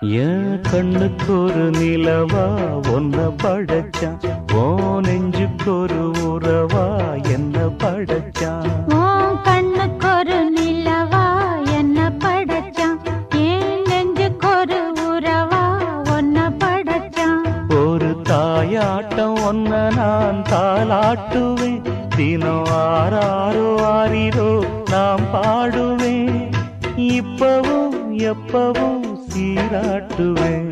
என் கண்ணுக்கு ஒரு நிலவா ஒன்ன படைச்சான், ஓ நெஞ்சுக்கு ஒரு உறவா என்ன படைச்சான். உன் கண்ணுக்கு ஒரு நிலவா என்ன படைச்சான், என் நெஞ்சுக்கு ஒரு உறவா ஒன்ன படைச்சான். ஒரு தாயாட்டம் ஒன்ன நான் தாலாட்டுவேன், தினம் ஆராரோ ஆரிரோ நாம் பாடுவேன், இப்பவும் எப்பவும் சீராட்டுவேன்.